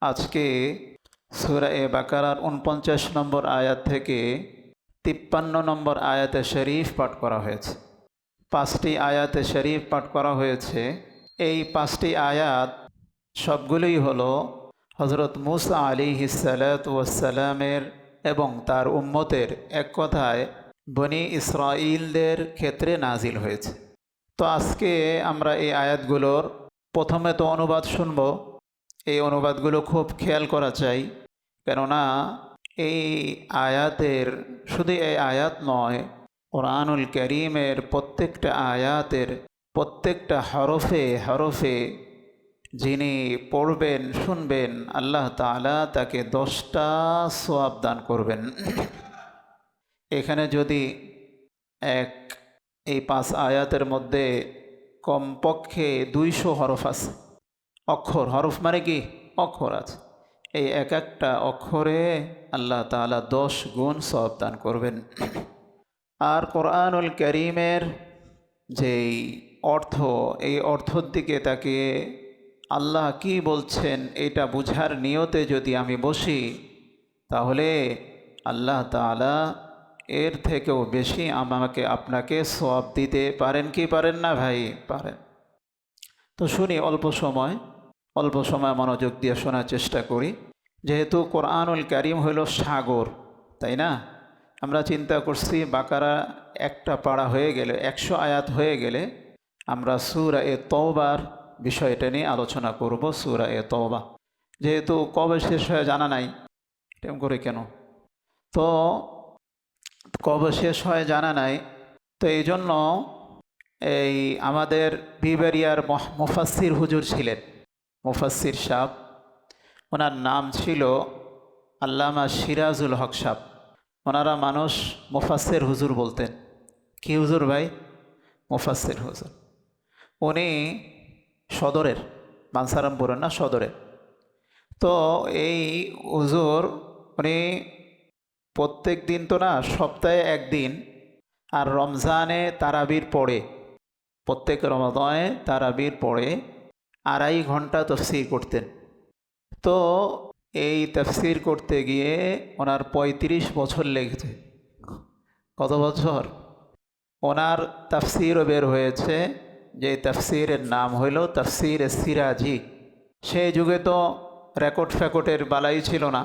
আজকে সূরা বাকারার ৪৯ নম্বর আয়াত থেকে ৫৩ নম্বর আয়াতে শরীফ পাঠ করা হয়েছে। ৫টি আয়াতে শরীফ পাঠ করা হয়েছে। এই ৫টি আয়াত সবগুলোই হলো হযরত মূসা আলাইহিস সালাতু ওয়াস সালামের এবং তার উম্মতের, এক কথায় বনি ইসরাঈলদের ক্ষেত্রে নাজিল হয়েছে। তো আজকে আমরা এই আয়াতগুলোর প্রথমে তো অনুবাদ শুনব। এই অনুবাদগুলো খুব খেয়াল করা চাই, কেননা এই আয়াতের শুধু এই আয়াত নয়, কোরআনুল কারীমের প্রত্যেকটা আয়াতের প্রত্যেকটা হরফে হরফে যিনি পড়বেন শুনবেন, আল্লাহ তাআলা তাকে 10টা সওয়াব দান করবেন। এখানে যদি এই 5 আয়াতের মধ্যে কমপক্ষে 200 হরফ আছে, অক্ষর, হরফ মানে কি অক্ষর আছে, এই এক একটা অক্ষরে আল্লাহ তাআলা 10 গুণ সওয়াব দান করবেন। আর কোরআনুল কারীমের যেই অর্থ, এই অর্থর দিকে তাকে আল্লাহ কি বলছেন এটা বুঝার নিয়তে যদি আমি বসি, তাহলে আল্লাহ তাআলা এর থেকেও বেশি আমাকে আপনাকে সওয়াব দিতে পারেন কি পারেন না ভাই? পারেন। তো শুনি, অল্প সময় মনোযোগ দিয়ে শোনার চেষ্টা করি। যেহেতু কোরআনুল কারীম হলো সাগর, তাই না? আমরা চিন্তা করছি বাকারা একটা পাড়া হয়ে গেলে, 100 আয়াত হয়ে গেলে আমরা সূরা তওবার বিষয়টা নিয়ে আলোচনা করব। সূরা তওবা যেহেতু কবে শেষ হয়ে জানা নাই, এরকম করে কেন? তো কবে শেষ হয় জানা নাই, তো এই জন্য এই আমাদের বিবেরিয়ার মুফাসসির হুজুর ছিলেন, মুফাসসির সাহেব, ওনার নাম ছিল আল্লামা সিরাজুল হক সাহেব। ওনারা মানুষ মুফাসসির হুজুর বলতেন। কি হুজুর ভাই? মুফাসসির হুজুর। উনি সদরের, বাঞ্ছারামপুরের না, সদরের। তো এই হুজুর উনি প্রত্যেক দিন তো না, সপ্তাহে একদিন আর রমজানে তারাবির পড়ে, প্রত্যেক রমজানে তারাবির পড়ে 2.5 ঘন্টা তাফসীর করতেন। তো এই তাফসীর করতে গিয়ে ওনার 35 বছর লেগেছে। কত বছর? ওনার তাফসীরও বের হয়েছে, যে তাফসীরের নাম হইল তাফসীর সিরাজি। সেই যুগে তো রেকর্ড ফ্যাকটের বালাই ছিল না,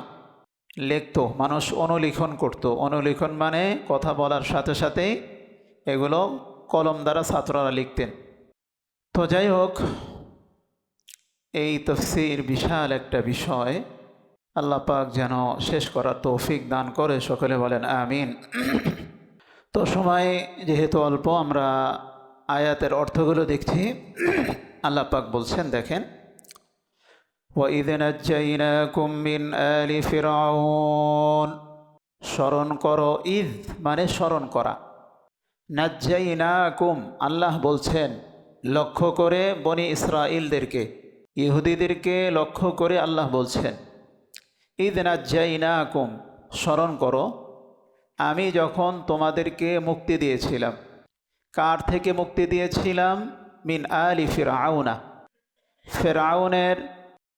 লিখতো মানুষ, অনুলিখন করত। অনুলিখন মানে কথা বলার সাথে সাথেই এগুলো কলম দ্বারা ছাত্ররা লিখতেন। তো যাই হোক, এই তাফসীর বিশাল একটা বিষয়। আল্লাহ পাক যেন শেষ করার তৌফিক দান করে, সকলে বলেন আমিন। তো সময় যেহেতু অল্প, আমরা আয়াতের অর্থগুলো দেখছি। আল্লাহ পাক বলছেন, দেখেন, وَإِذْ نَجَّيْنَاكُمْ مِنْ آلِ فِرْعَوْنَ, স্মরণ করো, ইদ মানে স্মরণ করা, নাজ্জাইনাকুম আল্লাহ বলছেন লক্ষ্য করে বনি ইসরাঈলদেরকে, ইহুদিদেরকে লক্ষ্য করে আল্লাহ বলছেন, ইদ নাজ্জাইনাকুম, স্মরণ করো আমি যখন তোমাদেরকে মুক্তি দিয়েছিলাম। কার থেকে মুক্তি দিয়েছিলাম? মিন আলি ফিরআউনা, ফেরাউনের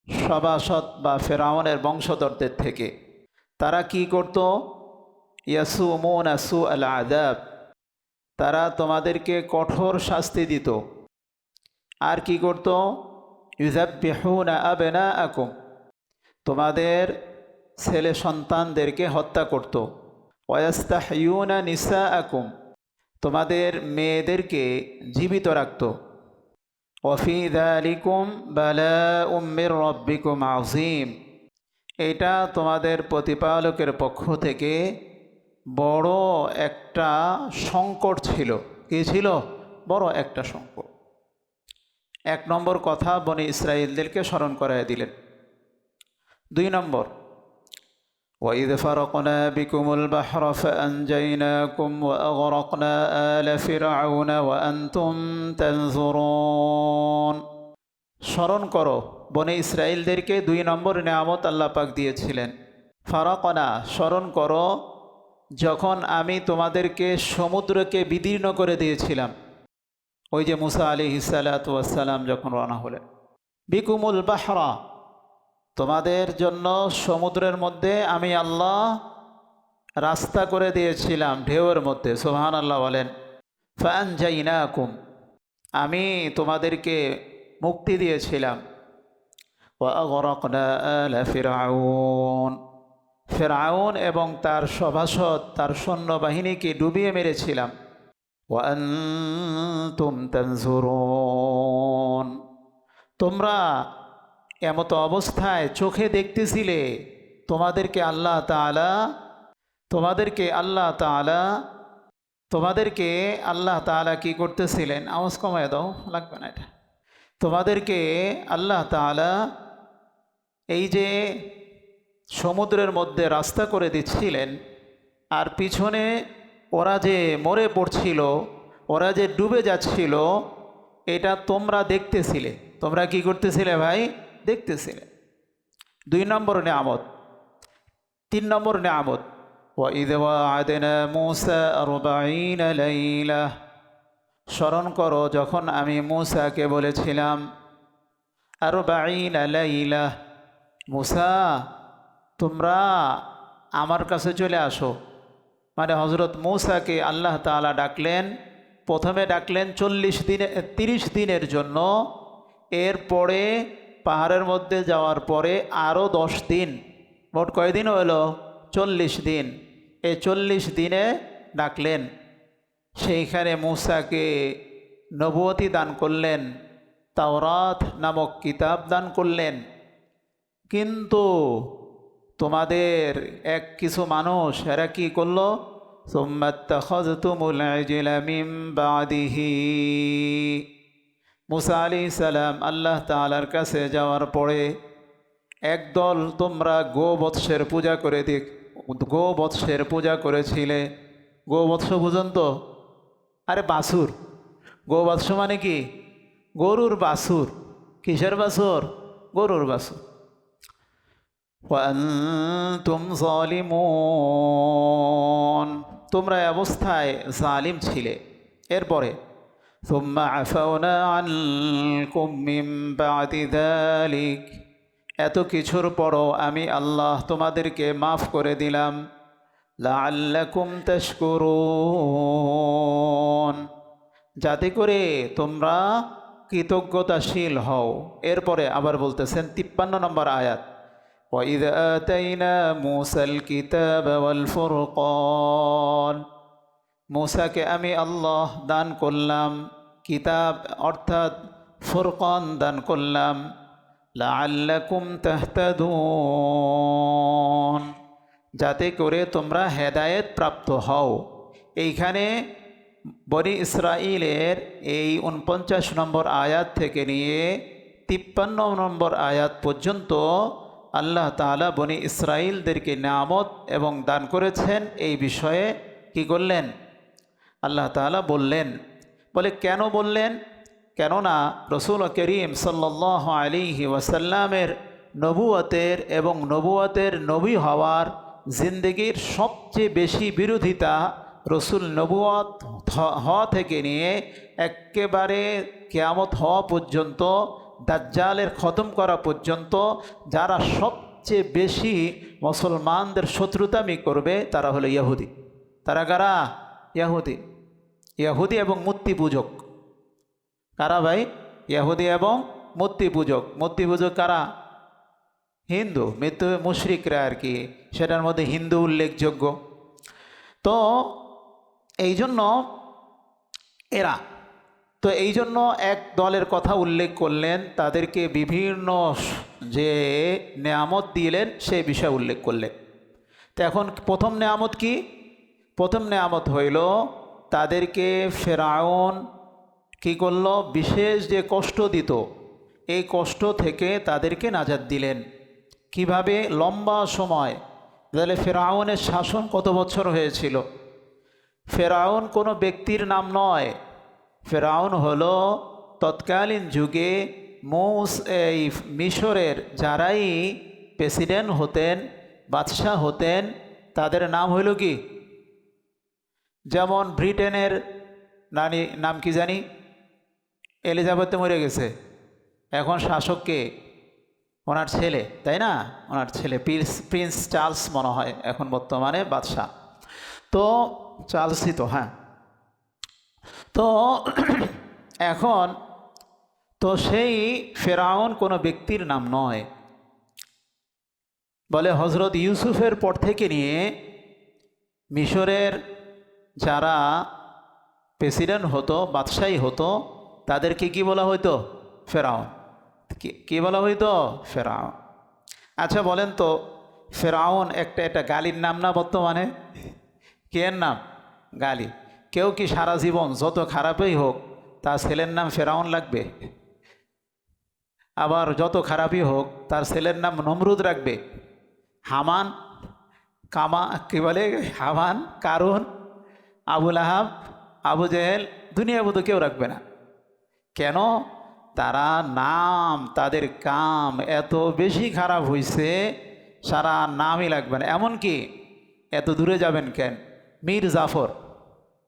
সভাসদ বা ফেরাউনের বংশধরদের থেকে। তারা কি করত? ইয়াসুমুনা সুআল আযাব, তারা তোমাদেরকে কঠোর শাস্তি দিত। আর কি করত? ইউযাব্বিহুনা আবনাআকুম, তোমাদের ছেলে সন্তানদেরকে হত্যা করত। ওয়াস্তাহইয়ুনা নিসাআকুম, তোমাদের মেয়েদেরকে জীবিত রাখত। ওয়াফি যালিকুম বালাউম মির রাব্বিকুম আযীম, এটা তোমাদের প্রতিপালকের পক্ষ থেকে বড় একটা সংকট ছিল। কি ছিল? বড় একটা সংকট। 1 নম্বর কথা বনি ইসরাঈলদেরকে স্মরণ করায় দিলেন। 2 নম্বর, وَإِذْ فَرَقْنَا بِكُمُ الْبَحْرَ فَأَنْجَيْنَاكُمْ وَأَغْرَقْنَا آلَ فِرْعَوْنَ وَأَنْتُمْ تَنْظُرُونَ, স্মরণ করো বনি ইসরাঈলদেরকে 2 নম্বর নেয়ামত আল্লাহ পাক দিয়েছিলেন। ফারাকনা, স্মরণ করো যখন আমি তোমাদেরকে সমুদ্রকে বিদীর্ণ করে দিয়েছিলাম। ওই যে মুসা আলাইহিস সালাতু ওয়াস সালাম যখন রওনা হলেন, বিকুমুল বাহরা, তোমাদের জন্য সমুদ্রের মধ্যে আমি আল্লাহ রাস্তা করে দিয়েছিলাম, ঢেউয়ের মধ্যে। সুবহানাল্লাহ বলেন। ফাআনজাইনাকুম, আমি তোমাদেরকে মুক্তি দিয়েছিলাম। ওয়া আগরাকনা আলা ফিরআউন, ফিরআউন এবং তার সভাসদ, তার সৈন্যবাহিনীকে ডুবিয়ে মেরেছিলাম। ওয়া আনতুম তানজুরুন, তোমরা এমত অবস্থায় চোখে দেখতেছিলে। তোমাদেরকে আল্লাহ তাআলা তোমাদেরকে আল্লাহ তাআলা তোমাদেরকে আল্লাহ তাআলা কি করতেছিলেন? আওয়াজ কমায় দাও, লাগবে না এটা। তোমাদেরকে আল্লাহ তাআলা এই যে সমুদ্রের মধ্যে রাস্তা করে দিচ্ছিলেন, আর পিছনে ওরা যে মরে পড়ছিল, ওরা যে ডুবে যাচ্ছিল, এটা তোমরা দেখতেছিলে। তোমরা কি করতেছিলে ভাই? দেখতেছিলে। 2 নম্বর নিয়ামত। 3 নম্বর নিয়ামত, وَإِذْ وَعَدْنَا مُوسَى 40 লাইলা, স্মরণ করো যখন আমি মূসাকে বলেছিলাম 40 লাইলা, মূসা তোমরা আমার কাছে চলে আসো। মানে হজরত মূসাকে আল্লাহ তাআলা ডাকলেন। প্রথমে ডাকলেন 30 দিনের জন্য। এরপরে পাহাড়ের মধ্যে যাওয়ার পরে আরও 10 দিন, মোট কয়দিন হলো? 40 দিন। এই 40 দিনে ডাকলেন। সেইখানে মূসাকে নবুয়তি দান করলেন, তাওরাত নামক কিতাব দান করলেন। কিন্তু তোমাদের কিছু মানুষ, এরা কি করলো? সুম্মাত্তাখাযতুমুল ইজলা মিন বাদিহি, মূসা আলাইহিস সালাম আল্লাহ তাআলার কাছে যাওয়ার পরে একদল তোমরা গোবৎসের পূজা করেছিলে। গোবৎস বুঝুন তো? আরে বাছুর। গোবৎস মানে কি? গরুর বাছুর। কিসের বাছুর? গরুর বাছুর। ওয়ান্তুম যালিমুন, তোমরা অবস্থায় জালিম ছিলে। এরপরে সুম্মা আফাওনা আনকুম মিন বাদি যালিক, এত কিছুর পরও আমি আল্লাহ তোমাদেরকে মাফ করে দিলাম। লাআল্লাকুম তাশকুরুন, যাতে করে তোমরা কৃতজ্ঞতাশীল হও। এরপরে আবার বলতেছেন 53 নম্বর আয়াত, وَإِذْ آتَيْنَا مُوسَى الْكِتَابَ وَالْفُرْقَانَ, মূসাকে আমি আল্লাহ দান করলাম কিতাব অর্থাৎ ফুরকান দান করলাম। লাআল্লাকুম তাহতাদুন, যাতে করে তোমরা হেদায়েত প্রাপ্ত হও। এইখানে বনি ইসরাইলের এই 49 নম্বর আয়াত থেকে নিয়ে 53 নম্বর আয়াত পর্যন্ত আল্লাহ তাআলা বনি ইসরাইলদেরকে নিয়ামত এবং দান করেছেন। এই বিষয়ে কি করলেন? আল্লাহ তাআলা বললেন। বলে কেন বললেন? কেননা রসুল করিম সাল্লাল্লাহু আলাইহি ওয়াসাল্লামের নবুয়তের এবং নবুয়তের নবী হওয়ার জিন্দেগির সবচেয়ে বেশি বিরোধিতা রসুল নবুয়ত হওয়া থেকে নিয়ে একেবারে কিয়ামত হওয়া পর্যন্ত, দাজ্জালের খতম করা পর্যন্ত যারা সবচেয়ে বেশি মুসলমানদের শত্রুতামি করবে তারা হলো ইহুদি। তারা কারা? ইহুদি। ইহুদি এবং মূর্তি পূজক। কারা ভাই? ইহুদি এবং মূর্তি পূজক। মূর্তি পূজক কারা? হিন্দু, মুশরিকরা আর কি, সেটার মধ্যে হিন্দু উল্লেখযোগ্য। তো এই জন্য এক দলের কথা উল্লেখ করলেন, তাদেরকে বিভিন্ন যে নেয়ামত দিলেন সেই বিষয় উল্লেখ করলেন। তো এখন প্রথম নেয়ামত কি? প্রথম নেয়ামত হইল তাদেরকে ফেরাউন কি করল? বিশেষ যে কষ্ট দিত, এই কষ্ট থেকে তাদেরকে নাজাত দিলেন। কিভাবে? লম্বা সময়। তাহলে ফেরাউনের শাসন কত বছর হয়েছিল? ফেরাউন কোনো ব্যক্তির নাম নয়। ফেরাউন হলো তৎকালীন যুগে এই মিশরের যারাই প্রেসিডেন্ট হতেন, বাদশাহ হতেন, তাদের নাম হইল কি? যেমন ব্রিটেনের নাম কি জানি? এলিজাবেথ মরে গেছে, এখন শাসক কে? ওনার ছেলে, তাই না? ওনার ছেলে প্রিন্স চার্লস মনে হয় এখন বর্তমানে বাদশাহ। তো চার্লসই তো, হ্যাঁ। তো এখন তো সেই ফেরাউন কোনো ব্যক্তির নাম নয়, বলে হজরত ইউসুফের পর থেকে নিয়ে মিশরের যারা প্রেসিডেন্ট হতো, বাদশাহী হতো, তাদেরকে কি বলা হইতো? ফেরাউন। কি বলা হইতো? ফেরাউন। আচ্ছা বলেন তো, ফেরাউন একটা গালির নাম না বর্তমানে? কে নাম? গালি। কেউ কি সারা জীবন যত খারাপই হোক তার ছেলের নাম ফেরাউন লাগবে? আবার যত খারাপই হোক তার ছেলের নাম নমরুদ রাখবে? হামান, কি বলে, হামান, কারুন, আবুল আহাব, আবু জেহেল, দুনিয়া বুধ কেউ রাখবে না। কেন? তারা নাম, তাদের কাম এত বেশি খারাপ হয়েছে, সারা নামই লাগবে না। এমনকি এত দূরে যাবেন কেন, মীর জাফর,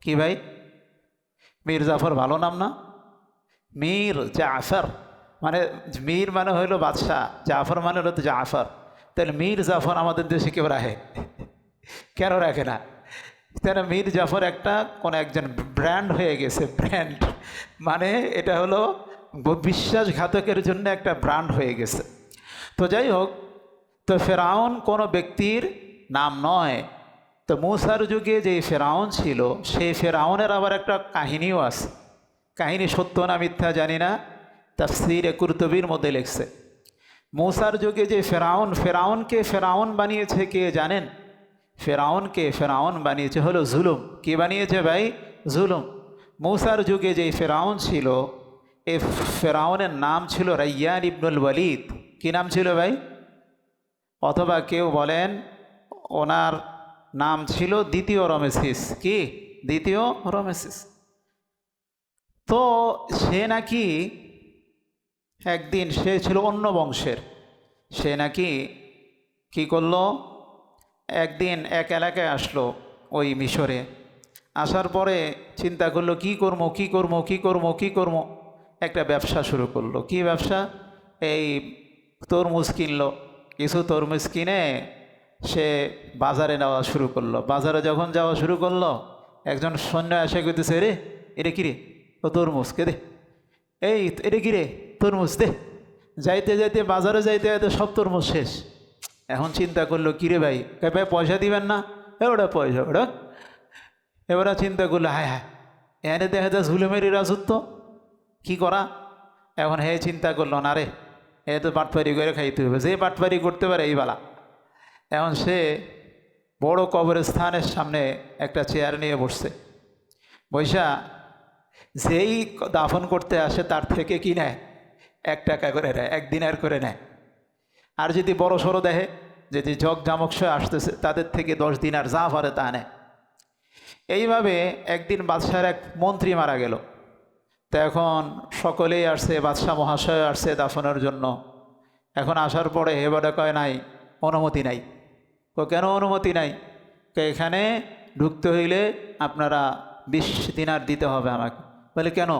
কি ভাই, মীর জাফর ভালো নাম না? মীর জাফর মানে, মীর মানে হইল বাদশাহ, জাফর মানে হলো তো জাফর। তাহলে মীর জাফর আমাদের দেশে কেউ রাখে? কেন রাখে না? তাহলে মীর জাফর কোনো একজন ব্র্যান্ড হয়ে গেছে, ব্র্যান্ড মানে এটা হলো বিশ্বাসঘাতকের জন্য একটা ব্র্যান্ড হয়ে গেছে। তো যাই হোক, তো ফেরাউন কোনো ব্যক্তির নাম নয়। তো মূসার যুগে যে ফেরাউন ছিল, সেই ফেরাউনের আবার একটা কাহিনীও আছে। কাহিনী সত্য না মিথ্যা জানি না, তাফসীরে কুরতুবীর মধ্যে লিখছে। মূসার যুগে যে ফেরাউনকে ফেরাউন বানিয়েছে কে জানেন? ফেরাউনকে ফেরাউন বানিয়েছে হলো জুলুম। কি বানিয়েছে ভাই? জুলুম। মূসার যুগে যে ফেরাউন ছিল, এই ফেরাউনের নাম ছিল রাইয়ান ইবনুল ওয়ালিদ। কি নাম ছিল ভাই? অথবা কেউ বলেন ওনার নাম ছিল দ্বিতীয় রমেসিস। কি? দ্বিতীয় রমেসিস। তো সে নাকি একদিন, সে ছিল অন্য বংশের, সে নাকি কি করলো, একদিন এক এলাকায় আসলো ওই মিশরে। আসার পরে চিন্তা করলো কি করবো, একটা ব্যবসা শুরু করলো। কি ব্যবসা? এই তরমুজ কিনলো, কিছু তরমুজ কিনে সে বাজারে নেওয়া শুরু করলো। বাজারে যখন যাওয়া শুরু করলো, একজন সৈন্য এসে কইতেছে, রে এটা কিরে? ও তরমুজ কে দে, এটা কিরে? তরমুজ দে। যাইতে যাইতে বাজারে যাইতে যাইতে সব তরমুজ শেষ। এখন চিন্তা করলো, কিরে ভাই, ভাই পয়সা দিবেন না? ওটা পয়সা, ওটা। এবারে চিন্তা করলো, হায় হায়, এনে দেখা যায় ঝুলেমেরি রাজত্ব, কি করা? এখন হে চিন্তা করলো, না রে, এ তো বাটপারি করে খাইতে হবে, যে বাটপারি করতে পারে এই বেলা। এখন সে বড় কবরস্থানের সামনে একটা চেয়ার নিয়ে বসছে। বৈশা যেই দাফন করতে আসে তার থেকে কি নেয়? 1 টাকা করে নেয়, 1 দিনার করে নেয়। আর যদি বড় সড়ো দেখে, যদি জগজামকসহ আসতেছে, তাদের থেকে 10 দিনার যা পারে তা নেয়। এইভাবে একদিন বাদশার এক মন্ত্রী মারা গেল। তো এখন সকলেই আসছে, বাদশাহ মহাশয় আসছে দাফনের জন্য। এখন আসার পরে এবারে কয় নাই, অনুমতি নাই। তো কেন অনুমতি নাই? এখানে ঢুকতে হইলে আপনারা 20 দিনার দিতে হবে আমাকে। বলে কেন?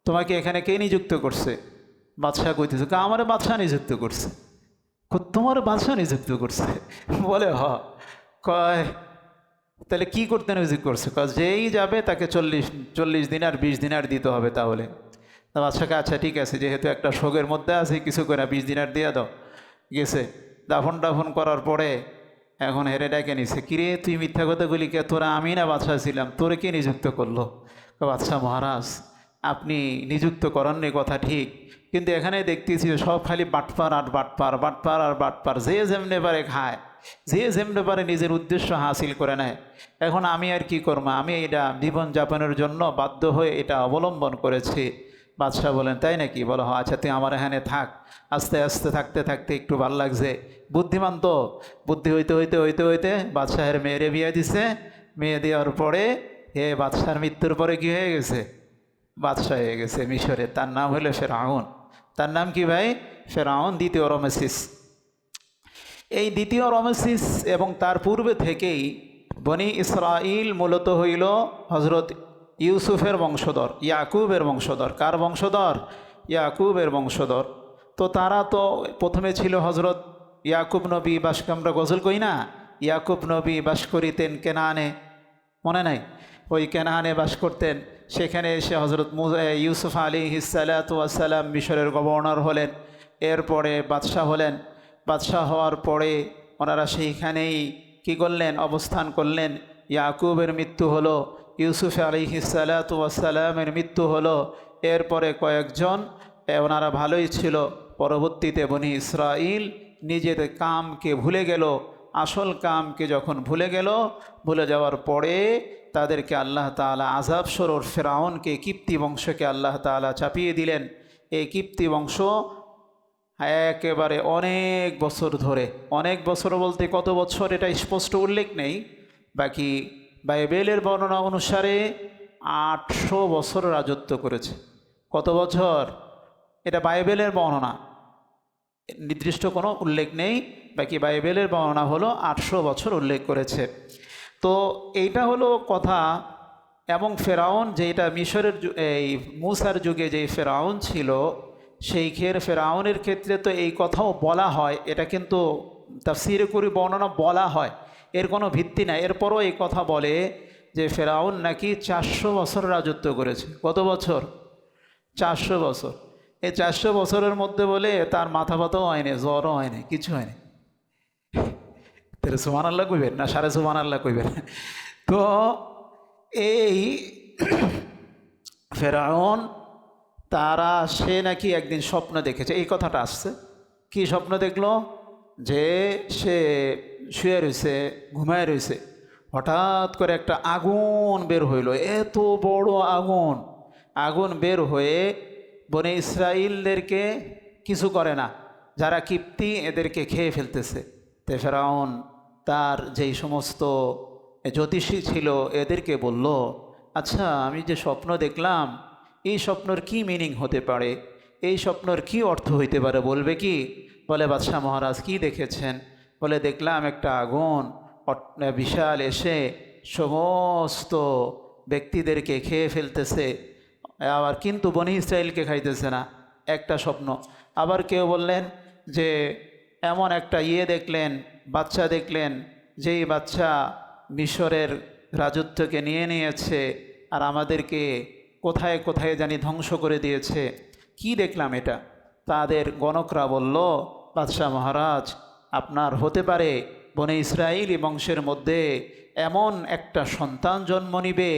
তোমাকে এখানে কে নিযুক্ত করছে? বাদশাহ কইতেছে, আমার বাদশাহ নিযুক্ত করছে। তোমার বাদশাহ নিযুক্ত করছে? বলে কয় তাহলে কি করতে নিযুক্ত করছে? যেই যাবে তাকে 40 দিনার 20 দিনার দিতে হবে। তাহলে বাদশাকে, আচ্ছা ঠিক আছে, যেহেতু একটা শোকের মধ্যে আছে, কিছু করে 20 দিনার দিয়ে দাও। গেছে দাফন করার পরে এখন হেরে ডাকে নিছে, কিরে তুই মিথ্যা কথা বলি কে? তোরা আমি না বাদশাহ ছিলাম, তোরে কে নিযুক্ত করলো? বাদশাহ মহারাজ, আপনি নিযুক্ত করাননি কথা ঠিক, কিন্তু এখানে দেখতেছি সব খালি বাটপার আর বাটপার, বাটপার আর বাটপার, যে যেমনে পারে খায়, যে যেমনে পারে নিজের উদ্দেশ্য হাসিল করে নেয়। এখন আমি আর কি করবো? আমি এটা জীবনযাপনের জন্য বাধ্য হয়ে এটা অবলম্বন করেছি। বাদশাহ বলেন, তাই নাকি? বলো, আচ্ছা তুই আমার এখানে থাক। আস্তে আস্তে থাকতে থাকতে একটু ভাল লাগছে, বুদ্ধিমান তো, বুদ্ধি হইতে বাদশাহের মেয়েরে বিয়ে দিছে। মেয়ে দেওয়ার পরে বাদশার মৃত্যুর পরে কি হয়ে গেছে? বাদশাহ হয়ে গেছে মিশরে। তার নাম হলো ফেরাউন। তার নাম কি ভাই? ফেরাউন, দ্বিতীয় রমেসিস। এই দ্বিতীয় রমেসিস এবং তার পূর্বে থেকেই বনি ইসরাইল মূলত হইল হজরত ইউসুফের বংশধর, ইয়াকুবের বংশধর। কার বংশধর? ইয়াকুবের বংশধর। তো তারা তো প্রথমে ছিল হজরত ইয়াকুব নবী বাস, আমরা গজল কই না, ইয়াকুব নবী বাস করিতেন কেনানে, মনে নাই? ওই কেনানে বাস করতেন। সেখানে এসে হজরত ইউসুফ আলাইহিসসালাম মিশরের গভর্নর হলেন, এরপরে বাদশাহ হলেন। বাদশাহ হওয়ার পরে ওনারা সেইখানেই কী করলেন, অবস্থান করলেন। ইয়াকুবের মৃত্যু হলো, ইউসুফ আলাইহিসসালামের মৃত্যু হলো। এরপরে কয়েকজন ওনারা ভালোই ছিল, পরবর্তীতে বনি ইসরাইল নিজের কামকে ভুলে গেল। আসল কামকে যখন ভুলে গেল, ভুলে যাওয়ার পরে তাদেরকে আল্লাহ তাআলা আযাব স্বরূপ ফেরাউনকে, কিপ্তি বংশকে আল্লাহ তাআলা চাপিয়ে দিলেন। এই কিপ্তি বংশ একেবারে অনেক বছর ধরে, অনেক বছর বলতে কত বছর এটা স্পষ্ট উল্লেখ নেই, বাকি বাইবেলের বর্ণনা অনুসারে 800 বছর রাজত্ব করেছে। কত বছর? এটা বাইবেলের বর্ণনা, নির্দিষ্ট কোনো উল্লেখ নেই, বাকি বাইবেলের বর্ণনা হলো 800 বছর উল্লেখ করেছে। তো এইটা হলো কথা। এবং ফেরাউন যেটা মিশরের এই মূসার যুগে যেই ফেরাউন ছিল, সেই ফেরাউনের ক্ষেত্রে তো এই কথাও বলা হয়, এটা কিন্তু তাফসীরে করি বর্ণনা বলা হয়, এর কোনো ভিত্তি নাই। এরপরও এই কথা বলে যে ফেরাউন নাকি 400 বছর রাজত্ব করেছে। কত বছর? 400 বছর। এই 400 বছরের মধ্যে বলে তার মাথা ব্যথাও হয়নি, জ্বরও হয়নি, কিছু হয়নি। সুবহানাল্লাহ কইবেন না সাড়ে সুবহানাল্লাহ কইবেন? তো এই ফেরাউন সে নাকি একদিন স্বপ্ন দেখেছে, এই কথাটা আসছে। কি স্বপ্ন দেখলো? যে সে শুয়ে রয়েছে, ঘুমায় রয়েছে, হঠাৎ করে একটা আগুন বের হইল, এত বড় আগুন। আগুন বের হয়ে বনে ইসরাইলদেরকে কিছু করে না, যারা কিপ্তি এদেরকে খেয়ে ফেলতেছে। তে ফেরাউন তার যেই সমস্ত জ্যোতিষী ছিল এদেরকে বলল, আচ্ছা আমি যে স্বপ্ন দেখলাম, এই স্বপ্নর কি মিনিং হতে পারে, এই স্বপ্নর কি অর্থ হইতে পারে, বলবে কি? বলে, বাদশাহ মহারাজ কি দেখেছেন? বলে, দেখলাম একটা আগুন বিশাল এসে সমস্ত ব্যক্তিদেরকে খেয়ে ফেলতেছে, আবার কিন্তু বনি ইসরাইলকে খাইতেছে না। একটা স্বপ্ন। আবার কেউ বললেন যে এমন একটা দেখলেন, বাচ্চা দেখলেন, যেই বাচ্চা মিশরের রাজত্বকে নিয়ে নিয়েছে আর আমাদেরকে কোথায় কোথায় জানি ধ্বংস করে দিয়েছে। কি দেখলাম এটা? তাদের গণকরা বলল, বাদশাহ মহারাজ, আপনার হতে পারে বনে ইসরাইলি বংশের মধ্যে এমন একটা সন্তান জন্ম নিবে,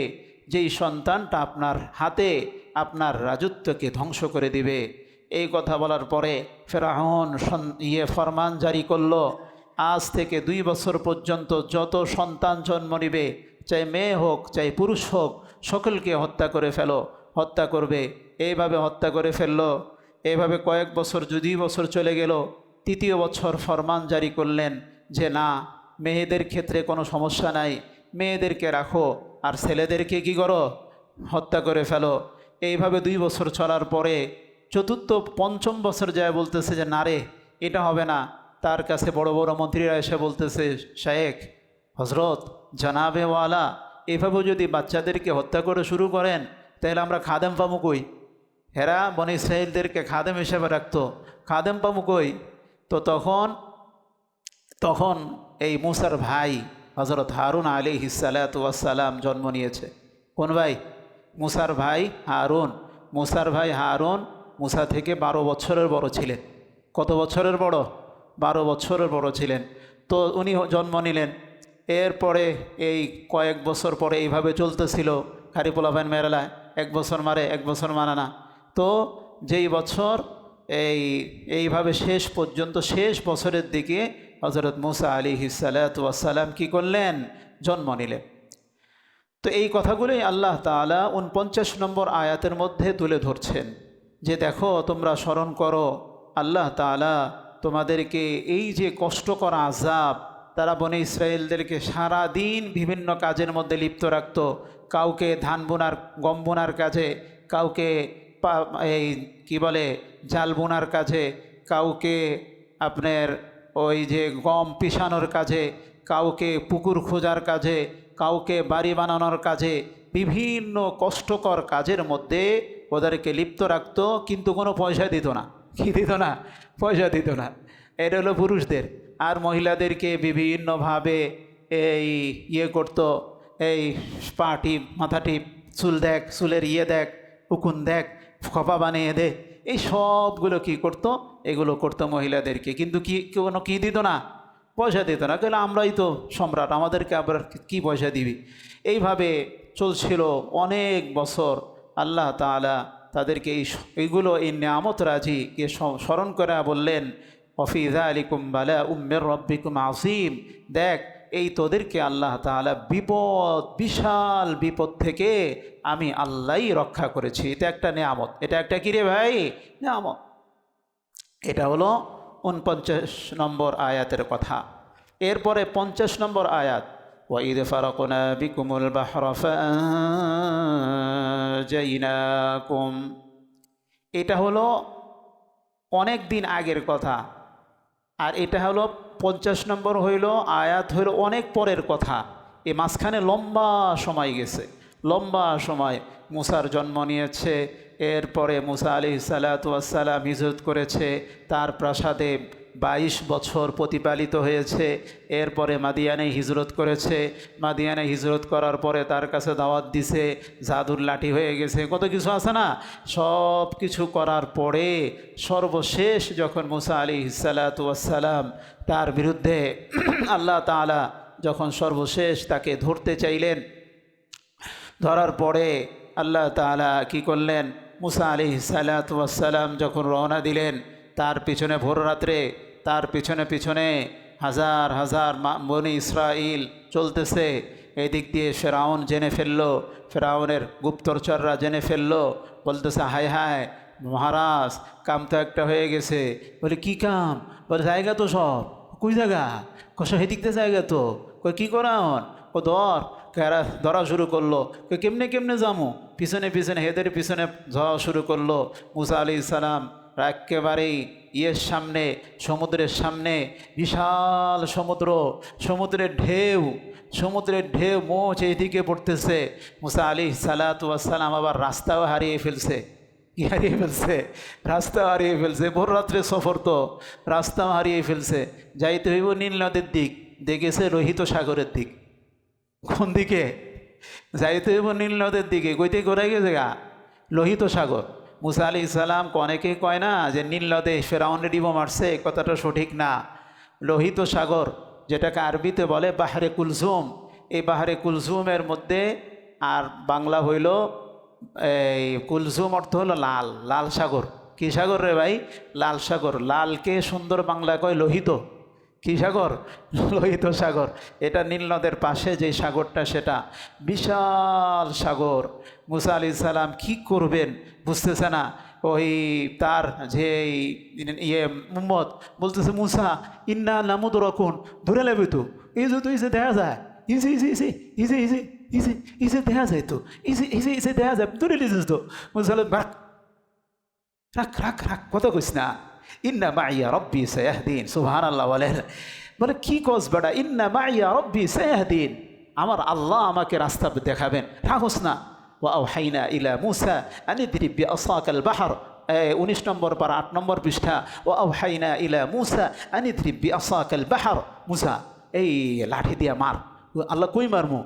যেই সন্তানটা আপনার হাতে আপনার রাজত্বকে ধ্বংস করে দিবে। এই কথা বলার পরে ফেরাউন ফরমান জারি করলো, আজ থেকে 2 বছর পর্যন্ত যত সন্তান জন্ম নিবে, চাই মেয়ে হোক চাই পুরুষ হোক, সকলকে হত্যা করে ফেলো, হত্যা করবে। এইভাবে হত্যা করে ফেললো। এইভাবে কয়েক বছর, 2 বছর চলে গেল। 3য় বছর ফরমান জারি করলেন যে না, মেয়েদের ক্ষেত্রে কোনো সমস্যা নাই, মেয়েদেরকে রাখো, আর ছেলেদেরকে কি করো? হত্যা করে ফেলো। এইভাবে 2 বছর চলার পরে 4র্থ 5ম বছর যায় বলতেছে যে না রে, এটা হবে না। তার কাছে বড় বড় মন্ত্রীরা এসে বলতেছে, শায়েখ, হজরত, জানাবে ওয়ালা, এভাবে যদি বাচ্চাদেরকে হত্যা করে শুরু করেন, তাহলে আমরা খাদেম পামু কই? হেরা বনে ইসরাইলদেরকে খাদেম হিসেবে রাখতো, খাদেম পামু কই? তো তখন এই মূসার ভাই হজরত হারুন আলাইহিসসালাম জন্ম নিয়েছে। কোন ভাই? মূসার ভাই হারুন। মূসার ভাই হারুন মূসা থেকে 12 বছরের বড় ছিলেন। কত বছরের বড়? 12 বছরের বড় ছিলেন। তো উনি জন্ম নিলেন। এরপরে এই কয়েক বছর পরে এইভাবে চলতেছিল, খারি পোলাপান মেরালায় 1 বছর মারে 1 বছর মানে না। তো যেই বছর এইভাবে শেষ পর্যন্ত, শেষ বছরের দিকে হজরত মূসা আলাইহিসসালাম কি করলেন? জন্ম নিলেন। তো এই কথাগুলোই আল্লাহ তাআলা 49 নম্বর আয়াতের মধ্যে তুলে ধরছেন যে দেখো, তোমরা স্মরণ করো, আল্লাহ তাআলা তোমাদেরকে এই যে কষ্টকর আযাব, তারা বনে ইসরায়েলদেরকে সারা দিন বিভিন্ন কাজের মধ্যে লিপ্ত রাখত। কাউকে ধান বোনার, গম বোনার কাজে, কাউকে এই কি বলে জাল বোনার কাজে, কাউকে আপনার ওই যে গম পিষানোর কাজে, কাউকে পুকুর খোঁজার কাজে, কাউকে বাড়ি বানানোর কাজে, বিভিন্ন কষ্টকর কাজের মধ্যে ওদেরকে লিপ্ত রাখত, কিন্তু কোনো পয়সা দিত না। কি দিত না? পয়সা দিত না। এটা হলো পুরুষদের। আর মহিলাদেরকে বিভিন্নভাবে এই করতো, এই পা টিপ, মাথা টিপ, চুল দেখ, চুলের দেখ, উকুন দেখ, খপা বানিয়ে দে, এই সবগুলো কি করতো? এগুলো করতো মহিলাদেরকে। কিন্তু কোনো কি দিত না? পয়সা দিত না। কেন? আমরাই তো সম্রাট, আমাদেরকে আবার কি পয়সা দিবি? এইভাবে চলছিল অনেক বছর। আল্লাহ তাআলা তাদেরকে এইগুলো, এই নিয়ামত রাজিকে স্মরণ করে বললেন, ওয়াফি যালিকুম বালাউম মির রাব্বিকুম আযীম। দেখ, এই তোদেরকে আল্লাহ তাআলা বিশাল বিপদ থেকে আমি আল্লাহই রক্ষা করেছি। এটা একটা নিয়ামত। এটা একটা কি রে ভাই? নিয়ামত। এটা হলো ৪৯ নম্বর আয়াতের কথা। এরপরে ৫০ নম্বর আয়াত, ওয়াইদ ফারাকনা বিকুমুল বাহরা ফাআনজাইনাকুম। এটা হলো অনেক দিন আগের কথা। আর এটা হলো ৫০ নম্বর হইল আয়াত, হইল অনেক পরের কথা। এ মাঝখানে লম্বা সময় গেছে, লম্বা সময়। মুসার জন্ম নিয়েছে, এরপরে মুসা আলাইহিসসালাতু ওয়াসসালাম হিজরত করেছে, তার প্রাসাদে ২২ বছর প্রতিপালিত হয়েছে। এরপরে মাদিয়ানে হিজরত করেছে, মাদিয়ানে হিজরত করার পরে তার কাছে দাওয়াত দিছে, জাদুর লাঠি হয়ে গেছে, কত কিছু আছে না? সব কিছু করার পরে সর্বশেষ যখন মুসা আলাইহিসসালাতু ওয়াসসালাম তার বিরুদ্ধে আল্লাহ তাআলা যখন সর্বশেষ তাকে ধরতে চাইলেন, ধরার পরে আল্লাহ তাআলা কি করলেন? মুসা আলাইহিসসালাতু ওয়াসসালাম যখন রওনা দিলেন, তার পিছনে ভোর রাত্রে, তার পিছনে পিছনে হাজার হাজার বনি ইসরাইল চলতেছে। এদিক দিয়ে ফেরাউন জেনে ফেললো, ফেরাউনের গুপ্তচররা জেনে ফেললো, বলতেছে, হায় হায় মহারাজ, কাম তো একটা হয়ে গেছে। বলে, কি কাম? বলে, জায়গা তো সব। কই জায়গা? কত হেদিক দিয়ে জায়গা তো। কই কি করান? ও ধরা শুরু করলো। কেমনে কেমনে যামু? পিছনে পিছনে হেদের পিছনে যাওয়া শুরু করলো। মুসা আলাইহিস সালাম একেবারেই সামনে, সমুদ্রের সামনে, বিশাল সমুদ্র, সমুদ্রের ঢেউ মোচ এইদিকে পড়তেছে। মুসা আলাইহিসসালাতু ওয়াসসালাম আবার রাস্তাও হারিয়ে ফেলছে। কি হারিয়ে ফেলছে? রাস্তাও হারিয়ে ফেলছে। ভোর রাত্রে সফর তো, রাস্তাও হারিয়ে ফেলছে। যাইতে হইব নীল নদের দিক, দেখেছে লোহিত সাগরের দিক। কোন দিকে যাইতে হইব? নীল নদের দিকে। কইতে ঘোরাই গেছে গা লোহিত সাগর। মুসা আলাইহিস সালাম অনেকে কয় না যে নীল নদে ফেরাউনের ডিবো মারছে, কথাটা সঠিক না। লোহিত সাগর, যেটাকে আরবিতে বলে বাহরে কুলজুম, এই বাহরে কুলজুমের মধ্যে, আর বাংলা হইল এই কুলজুম অর্থ হলো লাল, লাল সাগর। কি সাগর রে ভাই? লাল সাগর। লালকে সুন্দর বাংলা কয় লোহিত। কি সাগর? লোহিত সাগর। এটা নীল নদের পাশে যে সাগরটা, সেটা বিশাল সাগর। মুসা আলাইহিস সালাম কি করবেন বুঝতেছে না। ওই তার যে মুহাম্মদ বলতেছে, মুসা ইন্না লামুদরাকুন, ধরে নেবে তো, এই যে তো ইসে দেখা যায়, ইসে ইসে ইসে ইসে ইসে ইসে ইসে দেখা যায় তো, ইসে ইসে ইসে দেখা যায়, ধরে নিয়েছিস তো। মুসা রাখ রাখ রাখ রাখ, কথা কইস না। ইন্না মাইয়া রব্বি সায়াহদিন। সুবহানাল্লাহ বলে। বলে, কি কস বেটা? ইন্না মাইয়া রব্বি সায়াহদিন, আমার আল্লাহ আমাকে রাস্তা দেখাবেন, রাখোস না। ওয়া আওহাইনা ইলা মুসা আন ইদরিব বিআসাকাল বাহর, ১৯ নম্বর পারা ৮ নম্বর পৃষ্ঠা। ওয়া আওহাইনা ইলা মুসা আন ইদরিব বিআসাকাল বাহর, মুসা এই লাঠি দিয়া মার। আল্লাহ কই মারমু?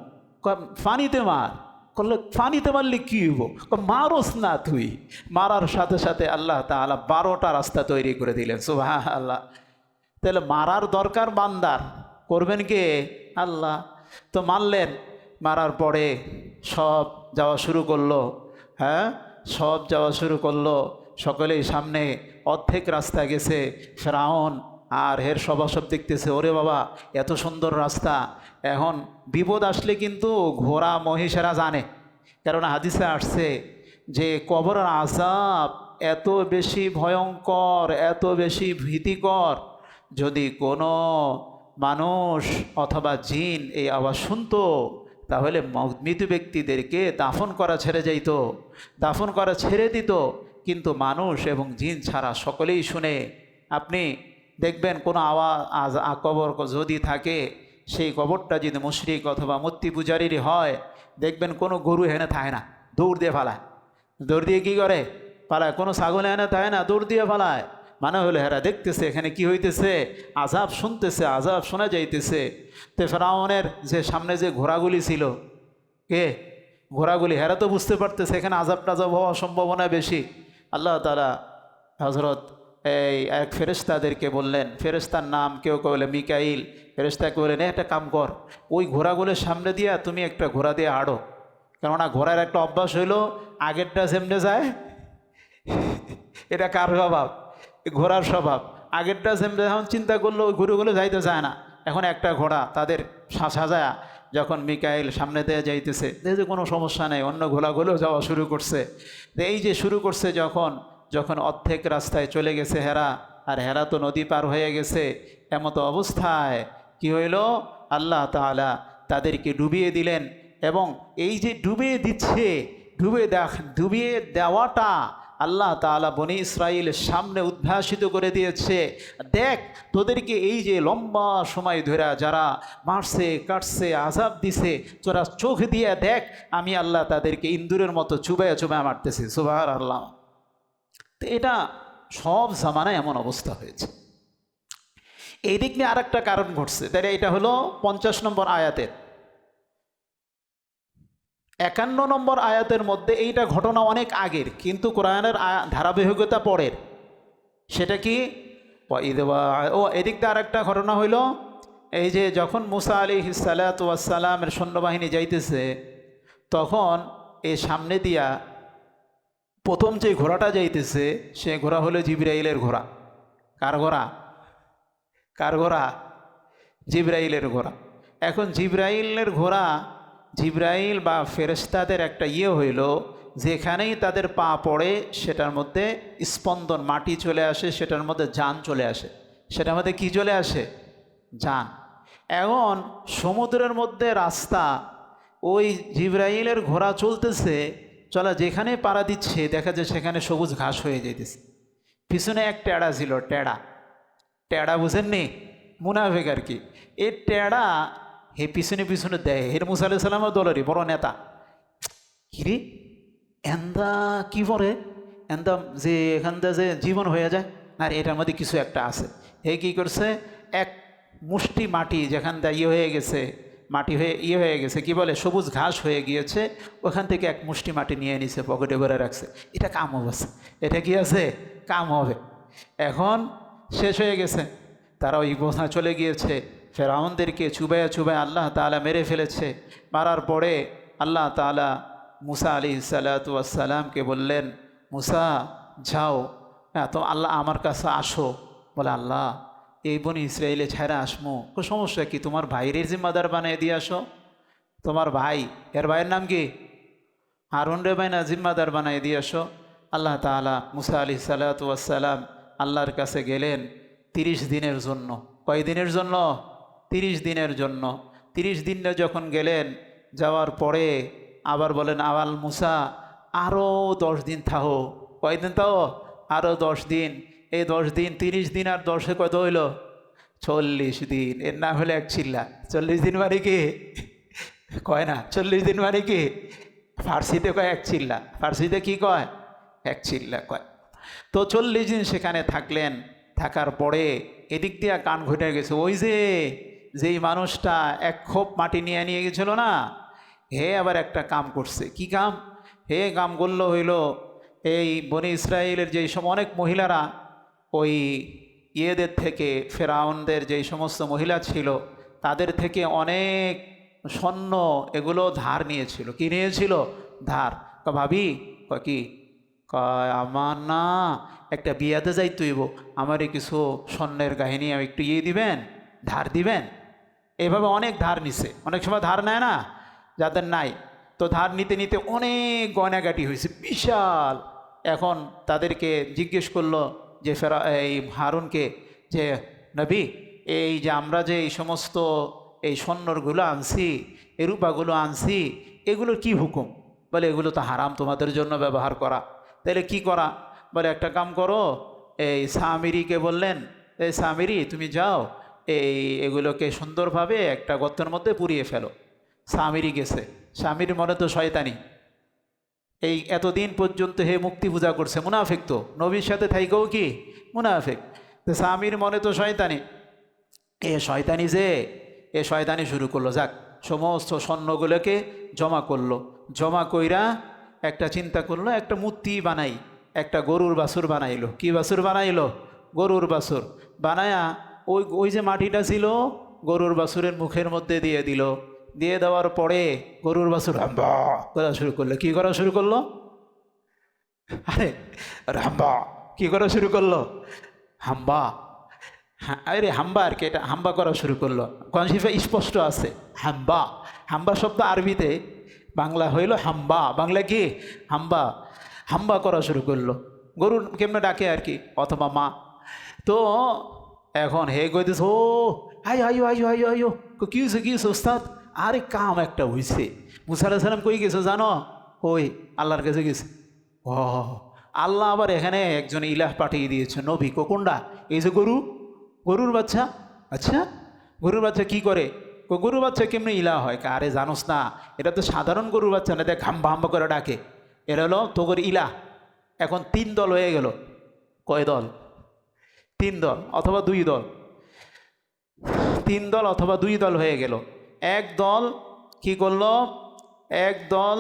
পানিতে মার। করলে পানিতে মারলে কী হইব? মারোস না তুই। মারার সাথে সাথে আল্লাহ তাআলা ১২টা রাস্তা তৈরি করে দিলেন। সুবহানাল্লাহ। তাহলে মারার দরকার বান্দার, করবেন কে? আল্লাহ। তো মারলেন, মারার পরে সব যাওয়া শুরু করলো। হ্যাঁ, সব যাওয়া শুরু করলো। সকলেই সামনে অর্ধেক রাস্তা গেছে। ফেরাউন আর হের সভাসব দেখতেছে, ওরে বাবা এত সুন্দর রাস্তা, এখন বিপদ আসলে কিন্তু ঘোড়া মহিষেরা জানে। কারণ হাদিসে আসছে যে কবরের আযাব এত বেশি ভয়ঙ্কর, এত বেশি ভীতিকর, যদি কোনো মানুষ অথবা জিন এই আওয়াজ শুনতো, তাহলে মৃত ব্যক্তিদেরকে দাফন করা ছেড়ে যাইত, দাফন করা ছেড়ে দিত। কিন্তু মানুষ এবং জিন ছাড়া সকলেই শুনে। আপনি দেখবেন কোনো আওয়াজ কবর যদি থাকে, সেই কবরটা যদি মুশরিক অথবা মূর্তি পূজারীর হয়, দেখবেন কোনো গরু হেনে থাকে না, দৌড় দিয়ে ফালায়। দৌড় দিয়ে কী করে? পালায়। কোনো ছাগল এনে থাকে না, দৌড় দিয়ে ফালায়। মানে হলো হেরা দেখতেছে এখানে কি হইতেছে, আযাব শুনতেছে, আযাব শোনা যাইতেছে। তো ফেরাউনের যে সামনে যে ঘোড়াগুলি ছিল, কে ঘোড়াগুলি, হেরা তো বুঝতে পারতেছে এখানে আযাব টাজাব হওয়ার সম্ভাবনা বেশি। আল্লাহ তাআলা হযরত এই এক ফেরেশতাদেরকে বললেন, ফেরেশতার নাম কেউ কেউ বলে মিকাইল, ফেরেশতাকে বললেন একটা কাম কর, ওই ঘোড়াগুলোর সামনে দিয়া তুমি একটা ঘোড়া দিয়ে হাঁটো। কেননা ঘোড়ার একটা অভ্যাস হইলো আগেরটা যেমনে যায়, এটা কার স্বভাব, ঘোড়ার স্বভাব, আগেরটা যেমনে যখন চিন্তা করলো ওই ঘুরেগুলো যাইতে চায় না। এখন একটা ঘোড়া তাদের সাজায়া যখন মিকাইল সামনে দিয়ে যাইতেছে, দেখে কোনো সমস্যা নেই, অন্য ঘোড়াগুলো যাওয়া শুরু করছে। এই যে শুরু করছে যখন যখন অর্ধেক রাস্তায় চলে গেছে হেরা, আর হেরা তো নদী পার হয়ে গেছে, এমতো অবস্থায় কি হইল, আল্লাহ তাআলা তাদেরকে ডুবিয়ে দিলেন। এবং এই যে ডুবিয়ে দিচ্ছে, ডুবিয়ে দেওয়াটা আল্লাহ তাআলা বনি ইসরাইলের সামনে উদ্ভাসিত করে দিয়েছে। দেখ তোদেরকে এই যে লম্বা সময় ধরে যারা মারছে কাটছে আযাব দিছে, তোরা চোখ দিয়ে দেখ, আমি আল্লাহ তাদেরকে ইন্দুরের মতো চুবাইয়া চুবাইয়া মারতেছি। সুবহানাল্লাহ। তো এটা সব জামানায় এমন অবস্থা হয়েছে। এই দিক নিয়ে আরেকটা কারণ ঘটছে, তাই এটা হলো 50 নম্বর আয়াতের। 51 নম্বর আয়াতের মধ্যে এইটা ঘটনা অনেক আগের, কিন্তু কোরআনের ধারাবাহিকতা পরের। সেটা কি, ও এদিক দিয়ে আরেকটা ঘটনা হইল, এই যে যখন মুসা আলাইহিস সালাতু ওয়াস সালামের সৈন্যবাহিনী যাইতেছে, তখন এই সামনে দিয়া প্রথম যে ঘোড়াটা যাইতেছে সে ঘোড়া হলো জিবরাইলের ঘোড়া। কার ঘোড়া, কার ঘোড়া, জিবরাইলের ঘোড়া। এখন জিবরাইলের ঘোড়া, জিবরাইল বা ফেরেশতাদের একটা হইল, যেখানেই তাদের পা পড়ে সেটার মধ্যে স্পন্দন, মাটি চলে আসে, সেটার মধ্যে জান চলে আসে। সেটার মধ্যে কি চলে আসে, জান। এখন সমুদ্রের মধ্যে রাস্তা, ওই জিবরাইলের ঘোড়া চলতেছে, চলা যেখানে পাড়া দিচ্ছে দেখা যায় সেখানে সবুজ ঘাস হয়ে যেতেছে। পিছনে এক টেড়া ছিল, টেড়া, টেড়া বুঝেননি, মুনাফিক আর কি। এই টেড়া হে পিছনে পিছনে দেয়, হের মুসা আলাইহিস সালামের দলেরই বড় নেতা। কিরে এন্দা কি পরে, এন্দা যে এখান থেকে যে জীবন হয়ে যায়, আর এটার মধ্যে কিছু একটা আছে। হে কি করছে, এক মুষ্টি মাটি যেখান দিয়ে হয়ে গেছে, মাটি হয়ে হয়ে গেছে, কি বলে সবুজ ঘাস হয়ে গিয়েছে, ওখান থেকে এক মুষ্টি মাটি নিয়ে নিছে, পকেটে ভরে রাখছে। এটা কাম হবে, এটা কি আছে, কাম হবে। এখন শেষ হয়ে গেছে, তারা ওই বোঝা চলে গিয়েছে, ফেরাউনদেরকে চুবাইয়া চুবাইয়া আল্লাহ তাআলা মেরে ফেলেছে। মারার পরে আল্লাহ তাআলা মুসা আলাইহিস সালাতু ওয়াস সালামকে বললেন, মুসা যাও, তো আল্লাহ আমার কাছে আসো। বলে আল্লাহ এই বনি ইসরায়েলে ছাড়া আসমো, সমস্যা কি, তোমার ভাইয়ের জিম্মাদার বানিয়ে দিয়ে আসো। তোমার ভাই, এর ভাইয়ের নাম কি, হারুন রে ভাই না, জিম্মাদার বানিয়ে দিয়ে আসো। আল্লাহ তাআলা মুসা আলাইহিস সালাতু ওয়াস সালাম আল্লাহর কাছে গেলেন 30 দিনের জন্য। কয় দিনের জন্য, 30 দিনের জন্য। 30 দিনে যখন গেলেন, যাওয়ার পরে আবার বলেন আওয়াল মুসা আরও 10 দিন থাকো। কয়দিন তাও, আরও 10 দিন। এই 10 দিন, 30 দিন আর 10-এ কত হইল, 40 দিন। এর নাম হলো এক চিল্লা। 40 দিন মানে কি কয় না, 40 দিন মানে কি, ফার্সিতে কয় এক চিল্লা, ফার্সিতে কি কয়, এক চিল্লা কয়। তো 40 দিন সেখানে থাকলেন। থাকার পরে এদিক দিয়ে কান ঘটে গেছে, ওই যে যেই মানুষটা এক খোপ মাটি নিয়ে নিয়ে গেছিল না, হে আবার একটা কাম করছে। কি কাম, হে কাম করলো হইল, এই বনি ইসরায়েলের যেই সব অনেক মহিলারা ওই ইয়েদের থেকে, ফেরাউনদের যেই সমস্ত মহিলা ছিল তাদের থেকে অনেক স্বর্ণ এগুলো ধার নিয়েছিল। কি নিয়েছিল, ধার। ভাবি কি কয়, আমার না একটা বিয়াতে যাই তুইব, আমারই কিছু স্বর্ণের কাহিনী আমি একটু দিবেন, ধার দিবেন। এভাবে অনেক ধার নিছে। অনেক সময় ধার নেয় না যাদের নাই, তো ধার নিতে নিতে অনেক গয়নাগাটি হয়েছে বিশাল। এখন তাদেরকে জিজ্ঞেস করলো যে এই হারুনকে, যে নবী এই যে আমরা যে এই সমস্ত এই স্বর্ণরগুলো আনছি, এই রূপাগুলো আনছি, এগুলোর কি হুকুম? বলে এগুলো তো হারাম তোমাদের জন্য ব্যবহার করা। তাহলে কি করা? বলে একটা কাম করো, এই সামিরিকে বললেন, এই সামিরি তুমি যাও, এগুলোকে সুন্দরভাবে একটা গর্তের মধ্যে পুড়িয়ে ফেলো। সামিরি গেছে, স্বামীর মনে তো শয়তানি, এই এতদিন পর্যন্ত হে মুক্তি পূজা করছে, মুনাফিক তো, নবীর সাথে থাইকেও কি মুনাফিক। তো স্বামীর মনে তো শয়তানি, এ শয়তানি শুরু করলো। যাক, সমস্ত স্বর্ণগুলোকে জমা করলো, জমা কইরা একটা চিন্তা করলো, একটা মূর্তি বানাই, একটা গরুর বাছুর বানাইলো। কি বাছুর বানাইলো? গরুর বাছুর বানায়া ওই যে মাটিটা ছিল গরুর বাছুরের মুখের মধ্যে দিয়ে দিল। দিয়ে দেওয়ার পরে গরুর বাছুর হাম্বা করা শুরু করলো। কি করা শুরু করলো? আরে হাম্বা কি করা শুরু করলো? হাম্বা, আরে হাম্বা আর কি, এটা হাম্বা করা শুরু করলো। কনসিফে স্পষ্ট আছে হাম্বা। হাম্বা শব্দ আরবিতে, বাংলা হইল হাম্বা, বাংলা কি হাম্বা। হাম্বা করা শুরু করলো, গরুর কেমনে ডাকে আর কি, অথবা মা। তো এখন হে কইতেছে, ও আয়ো আয়ো আয়ো আয়ো আয়ো, কি হয়েছে ওস্তাদ? আরে কাম একটা হয়েছে। মুসা আলাইহিস সালাম কই গেছে জানো? ওই আল্লাহর কাছে গেছে। ও আল্লাহ আবার এখানে একজন ইলাহ পাঠিয়ে দিয়েছে, নবী। কোনটা? এই যে গরুর বাচ্চা। আচ্ছা, গরুর বাচ্চা কি করে? গরুর বাচ্চা কেমনি ইলাহ হয়? আরে জানোস না, এটা তো সাধারণ গরুর বাচ্চা না, দেখ হাম্বা হাম্বা করে ডাকে, এরা হলো তোগর ইলাহ। এখন 3 দল হয়ে গেল। কয় দল? 3 দল অথবা 2 দল। 3 দল অথবা 2 দল হয়ে গেল। এক দল কি করলো? এক দল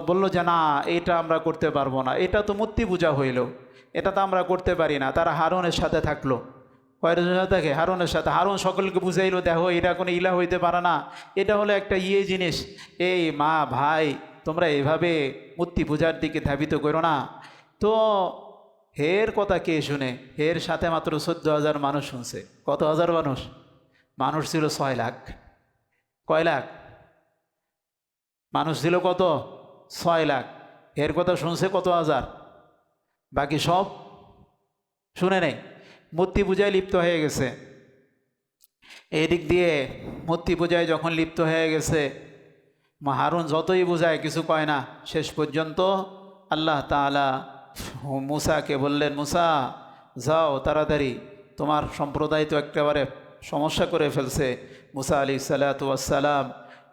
বললো যে না, এটা আমরা করতে পারবো না, এটা তো মূর্তি পূজা হইল, এটা তো আমরা করতে পারি না। তারা হারুনের সাথে থাকলো। কয়েকজন সাথে থাকে? হারুনের সাথে। হারুন সকলকে বুঝাইলো, দেখো এটা কোনো ইলা হইতে পারে না, এটা হলো একটা জিনিস। এই মা ভাই, তোমরা এভাবে মূর্তি পূজার দিকে ধাবিত করো না। তো হের কথা কে শুনে? হের সাথে মাত্র 14,000 মানুষ শুনছে। কত হাজার মানুষ? মানুষ ছিল 6 লাখ। কয় লাখ? মানুষ ছিল কত? 6 লাখ। এর কথা শুনছে কত হাজার? বাকি সব শুনে নেই, মূর্তি পূজায় লিপ্ত হয়ে গেছে। এদিক দিয়ে মূর্তি পূজায় যখন লিপ্ত হয়ে গেছে, হারুন যতই বোঝায় কিছু কয় না। শেষ পর্যন্ত আল্লাহ তাআলা মুসাকে বললেন, মুসা যাও তাড়াতাড়ি, তোমার সম্প্রদায় তো একেবারে সমস্যা করে ফেলছে। মুসা আলাইহিস সালাতু ওয়াস সালাম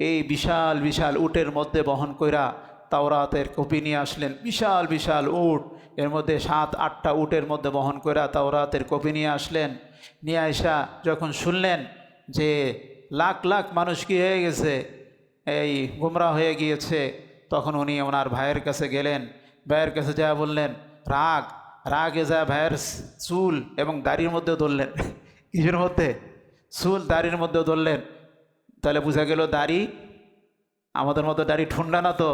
এই বিশাল বিশাল উটের মধ্যে বহন কইরা তাওরাতের কপি নিয়ে আসলেন। বিশাল বিশাল উট, এর মধ্যে 7-8টা উটের মধ্যে বহন কইরা তাওরাতের কপি নিয়ে আসলেন। নিয়ে আইসা যখন শুনলেন যে লাখ লাখ মানুষ কি হয়ে গেছে, এই গুমরা হয়ে গিয়েছে, তখন উনি ওনার ভাইয়ের কাছে গেলেন। ভাইয়ের কাছে যা বললেন, রাগে যা ভাইয়ের চুল এবং দাড়ির মধ্যে ধরলেন। কিসের মধ্যে? চুল দাড়ির মধ্যে ধরলেন। তাহলে বোঝা গেল দাড়ি আমাদের মতো দাড়ি ঠুন্ডা না তো।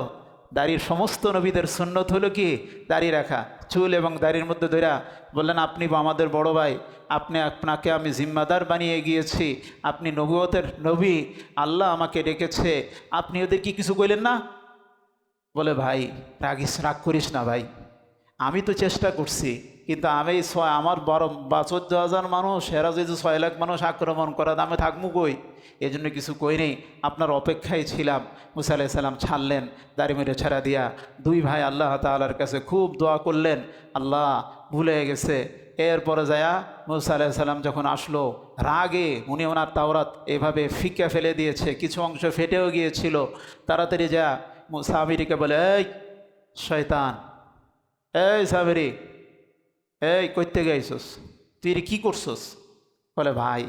দাড়ির সমস্ত নবীদের সুন্নত হলো কি? দাড়ি রাখা। চুল এবং দাড়ির মধ্যে ধরা বললেন, আপনি আমাদের বড় ভাই, আপনাকে আমি জিম্মাদার বানিয়ে গিয়েছি, আপনি নবুয়তের নবী, আল্লাহ আমাকে ডেকেছে, আপনি ওদের কি কিছু কইলেন না? বলে, ভাই রাগ করিস না ভাই, আমি তো চেষ্টা করছি, কিন্তু আমি আমার 14,000 মানুষ, এরা যদি 6 লাখ মানুষ আক্রমণ করা, আমি থাকবো কই? এই জন্য কিছু কই নেই, আপনার অপেক্ষায় ছিলাম। মুসা আলাইহিস সালাম ছাড়লেন, দাড়ি মেরে ছাড়া দিয়া। 2 ভাই আল্লাহ তাআলার কাছে খুব দোয়া করলেন, আল্লাহ ভুলে গেছে। এরপরে যায়া মুসা আলাইহিস সালাম যখন আসলো, রাগে উনি ওনার তাওরাত এভাবে ফিকে ফেলে দিয়েছে, কিছু অংশ ফেটেও গিয়েছিল। তাড়াতাড়ি যা সামিরিকে বলে, এই শয়তান, এই সামিরি, এই কইতে গাইছস, তুই কি করছস? বলে, ভাই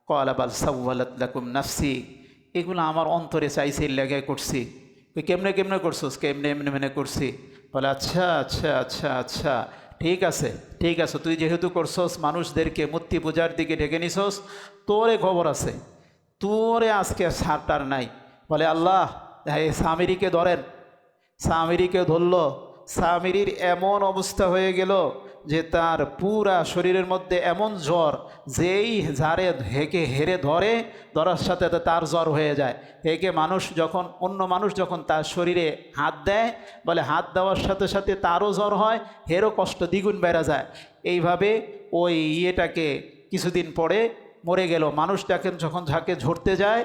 ক্বালা বাল সাওয়ালাত লাকুম নাফসি, এগুলো আমার অন্তরে চাইছে লেগে করছি। কেমনে কেমনে করছস? কেমনে এমনি মেনে করছি। বলে, আচ্ছা আচ্ছা আচ্ছা আচ্ছা, ঠিক আছে ঠিক আছে, তুই যেহেতু করছস, মানুষদেরকে মূর্তি পূজার দিকে ডেকে নিছস, তোরে খবর আছে, তোরে আজকে ছাড়টার নাই। বলে, আল্লাহ এই সামিরিকে ধরেন। সামিরিকে ধরল। সামিরির এমন অবস্থা হয়ে গেল যে তার পুরা শরীরের মধ্যে এমন জ্বর, যেই যারে হেকে হেরে ধরার সাথে তার জ্বর হয়ে যায়। হেকে অন্য মানুষ যখন তার শরীরে হাত দেয়, বলে হাত দেওয়ার সাথে সাথে তারও জ্বর হয়, হেরও কষ্ট দ্বিগুণ বেড়ে যায়। এইভাবে ওই ইয়েটাকে কিছুদিন পরে মরে গেল। মানুষটাকে যখন ঝাঁকে ঝরতে যায়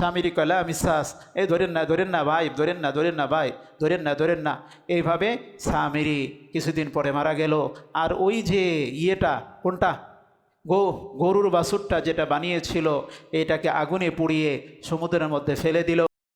সামিরি কয়লা মিসাস, এই ধরেন না ভাই, ধরেন না ভাই, ধরেন না। এইভাবে সামিরি কিছুদিন পরে মারা গেল। আর ওই যে ইয়েটা, কোনটা? গরুর বাছুরটা যেটা বানিয়েছিল, এটাকে আগুনে পুড়িয়ে সমুদ্রের মধ্যে ফেলে দিল।